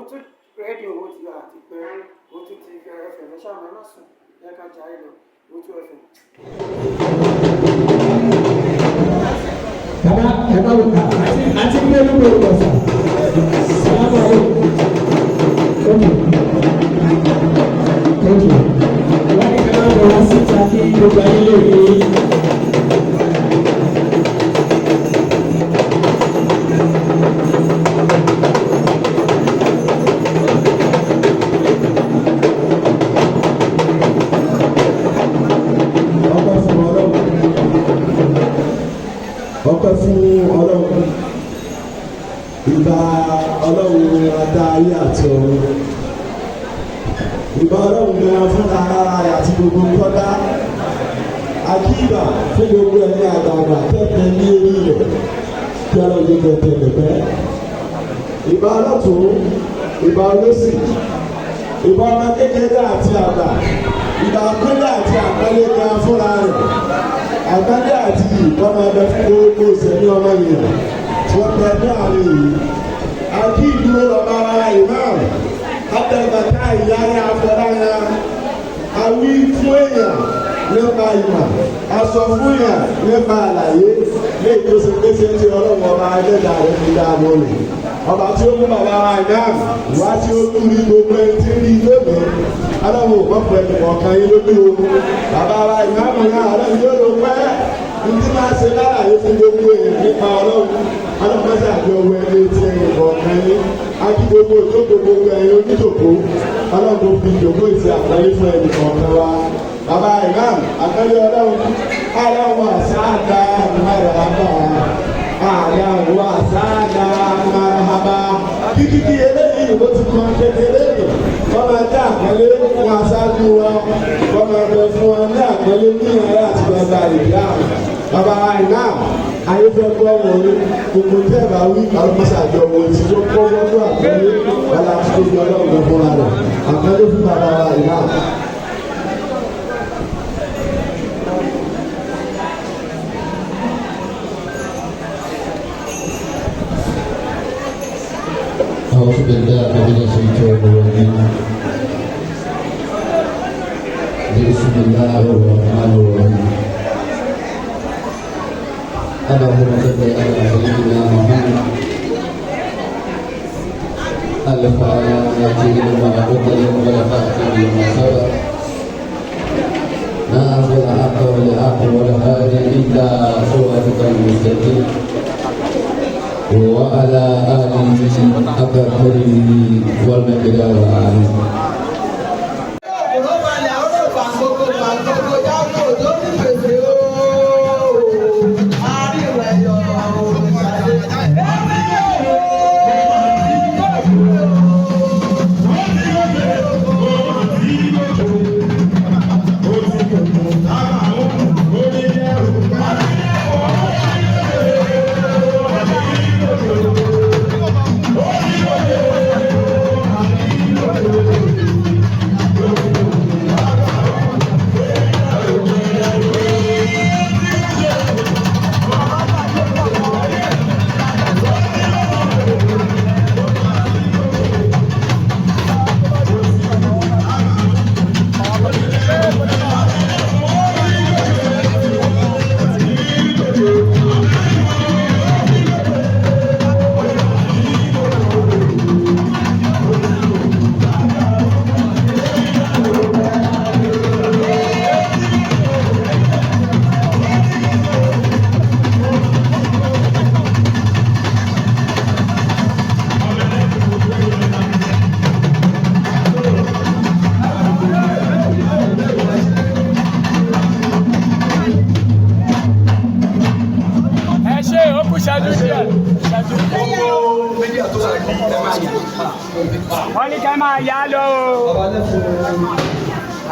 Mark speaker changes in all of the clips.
Speaker 1: òun tún rédíò owó ti gbà àti pé òun tún ti ẹfẹ̀ lẹ́sà máa má sùn yẹ ká jà ìlọ òun tún ẹfẹ̀.
Speaker 2: Karena nanti dia dulu berkuasa. Selamat Thank you. Lagi kenal donasi caki berani lagi. Ọpẹ́ fún Ọlọ́run ìbà Ọlọ́run adarí àti ọ̀run ìbà Ọlọ́run gan fún ara rẹ̀ àti gbogbo kọ́dá akíbà fún gbogbo ẹni àgbààgbà tẹ́tẹ́ ní orí rẹ̀ kí Ọlọ́run lè tẹ̀tẹ̀ lẹ́pẹ́ ìbà ọlọ́tún ìbà olósì ìbà ọmọ kékeré àti àgbà ìbà akúnlẹ̀ àti àpẹẹlẹ gan fúnra rẹ̀ àgbájá àti ìbámu abẹ fún gbogbo ìsẹ̀mí ọmọ yẹn wọ́n tẹ̀ ní àárín yìí. Àti ìdúró lọ́ba ara imam Abdulbaka ìyáyà afọláyà awí fún èèyàn nípa ìmọ̀ aṣọ fún èèyàn nípa àlàyé ní ìtòsí pèsè ti ọlọ́run ọba ẹlẹ́dàá rẹ̀ fi dá a mọ́lẹ̀. Ọba tí ó mú bàbá wa imam wá tí ó tún rí gbogbo ẹni tí ń rí lónìí. Aláwọ̀ òpópó ẹni kọ̀ọ̀kan yín lójú o. Bàbá wa ìmáàmù náà ọlọ́run yóò lò pẹ́. Ndí máa ṣe lálàyé fún gbogbo èèyàn nípa ọlọ́run. Alámọ́sá àjọ owó ẹni tí ẹ̀yìn kọ̀ọ̀kan yín. Akí gbogbo òjòkó gbogbo ẹ̀yìn oníjòkó. Ọlọ́run fi ìjòkó ìṣe àpẹẹrẹ fún ẹni kọ̀ọ̀kan wa. Bàbá ìmáàmù àpẹẹrẹ ọlọ́run. Aláwọ̀ àṣáàdá marhaba. Aláwọ̀ àṣáàdá marhaba. Kíkíkí eléyìí ló ti kọ́ kékeré yìí. Wọ́n máa dá àpẹẹrẹ fún aṣáájú wa. Wọ́n máa bẹ fún wọn ní àpẹẹrẹ ní ìyàrá àti bàbá ìyá. Bàbá àìná ayéfẹ́gbọ́ wọlé gbogbo tẹ́ bá wí àlùmọ́sàjọ wo ti tó kọ́ wọ́dọ̀ àpẹẹrẹ wàlá tó yọ lọ́wọ́ fúnra rẹ̀. Àpẹẹrẹ fún bàbá àìná.
Speaker 3: أعوذ بالله من الشيطان الرجيم بسم الله الرحمن الرحيم اللهم صل على سيدنا محمد الفاتح لما أغلق والخاتم لما سبق ناصر الحق والحق والهادي إلى صراطك المستقيم وعلى آله حق قدره والمقدار العظيم.
Speaker 4: wọ́n ní ká máa yá lọ o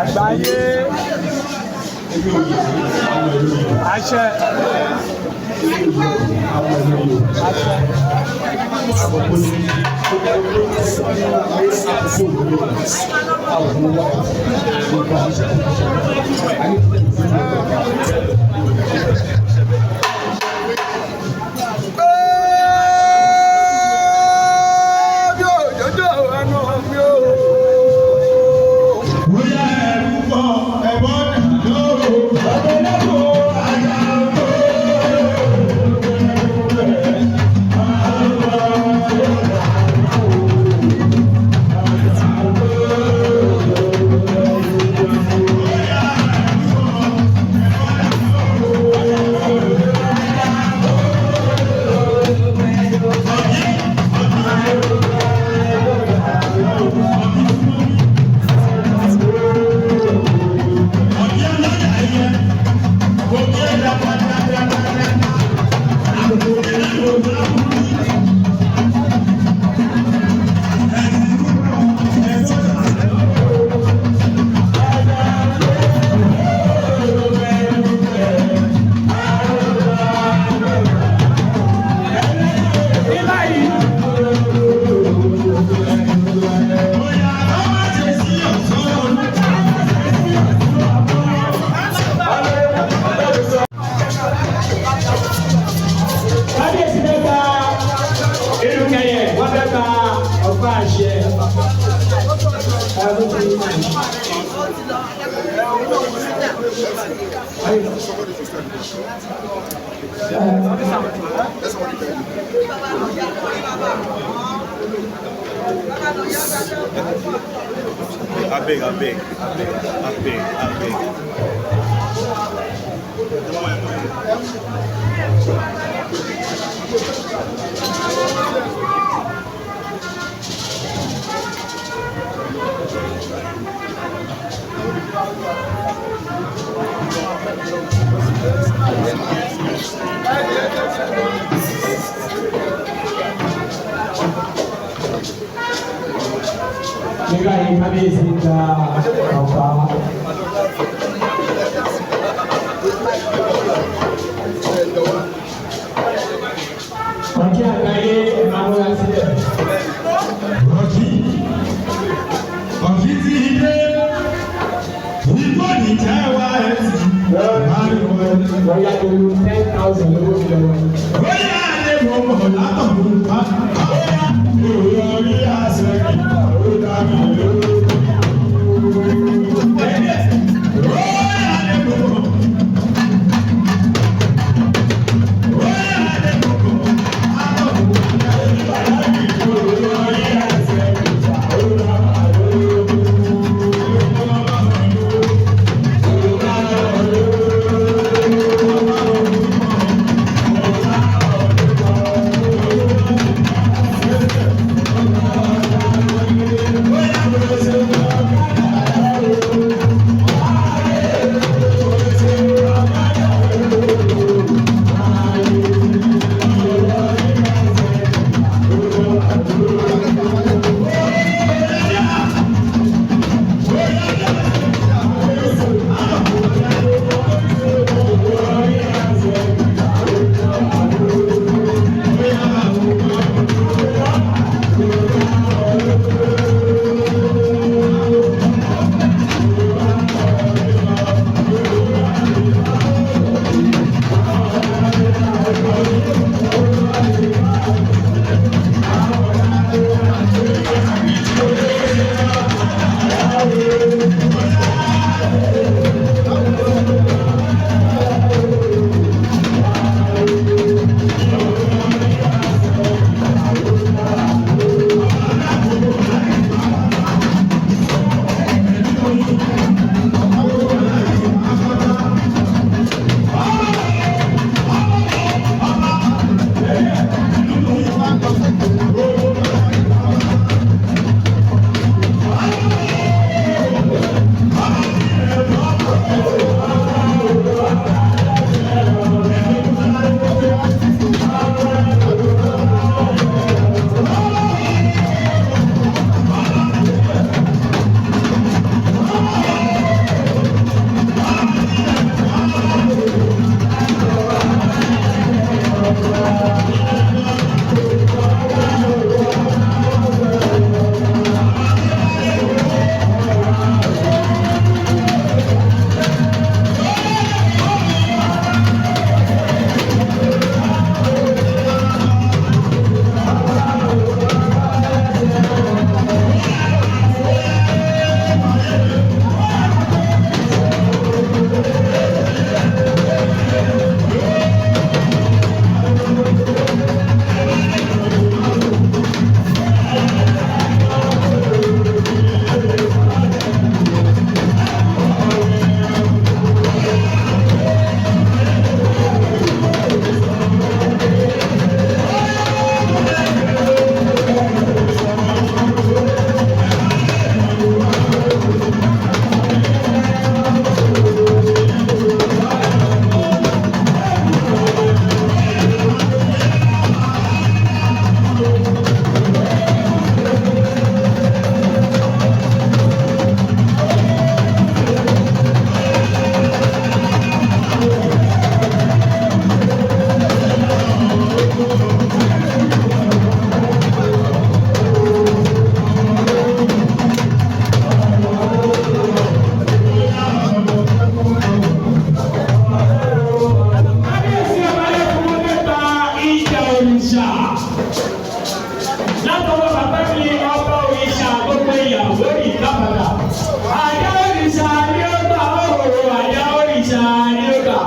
Speaker 4: àgbáyé àṣẹ
Speaker 2: fẹ́ ka ọgbà àṣẹ.
Speaker 5: Abeg.
Speaker 2: Nígbà yìí kábíyèsí ń gba ọ̀pá. Ọ̀kí àgbáyé ìmọ̀lá sílẹ̀.
Speaker 6: Ọ̀kí ti ilé ìgbọ́nì jẹ́ wá ẹ̀sìn.
Speaker 2: Wọ́n yá tó 10,000 lówó ìjọba.
Speaker 6: Bóyá ilé mọ̀mọ́ látọ̀kùn pa. Bóyá orí àṣẹ ó dàbí lórí. látọwọ́ bàbá mi ọba òrìṣà gbogbo ìyàwó ìkápadà. Àyà òrìṣà ni ó gbà òòrò, àyà òrìṣà ni ó gbà.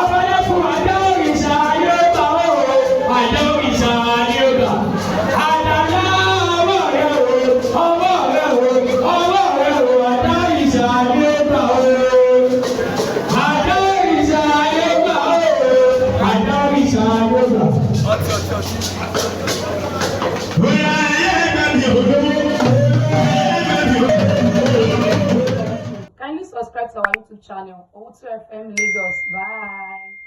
Speaker 6: Ọmọdé fún àyà òrìṣà ni ó gbà òòrò, àyà òrìṣà ni ó gbà. Àdàlá ọwọ́ rẹ̀ wò, ọwọ́ rẹ̀ wò, ọwọ́ rẹ̀ wò, àyà òrìṣà ni ó gbà òòrò. Àyà òrìṣà ni ó gbà òòrò, àyà òrìṣà ni ó gbà.
Speaker 7: Kindly subscribe to our YouTube channel, O2FM Lagos. Bye.